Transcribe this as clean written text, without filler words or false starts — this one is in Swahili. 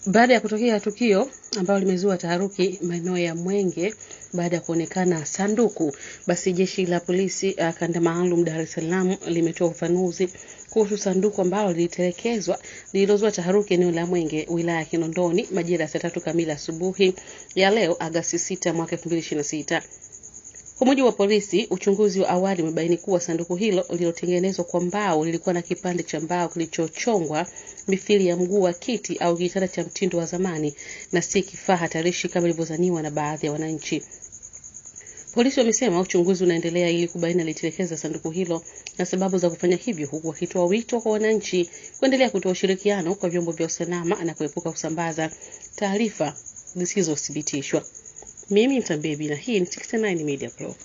Baada ya kutokea tukio ambalo limezua taharuki maeneo ya Mwenge baada ya kuonekana sanduku, basi jeshi la polisi kanda maalum Dar es Salaam limetoa ufafanuzi kuhusu sanduku ambalo lilitelekezwa lililozua taharuki eneo la Mwenge, wilaya ya Kinondoni majira ya saa 3 kamili asubuhi ya leo Agosti 6 mwaka 2026. Kwa mujibu wa polisi, uchunguzi wa awali umebaini kuwa sanduku hilo lililotengenezwa kwa mbao lilikuwa na kipande cha mbao kilichochongwa mithili ya mguu wa kiti au kitanda cha mtindo wa zamani na si kifaa hatarishi kama ilivyozaniwa na baadhi ya wananchi. Polisi wamesema uchunguzi unaendelea ili kubaini alitelekeza sanduku hilo na sababu za kufanya hivyo, huku wakitoa wito kwa wananchi kuendelea kutoa ushirikiano kwa vyombo vya usalama na kuepuka kusambaza taarifa zisizothibitishwa. Mimi Mtambebi na hii ni 69 Media Pro.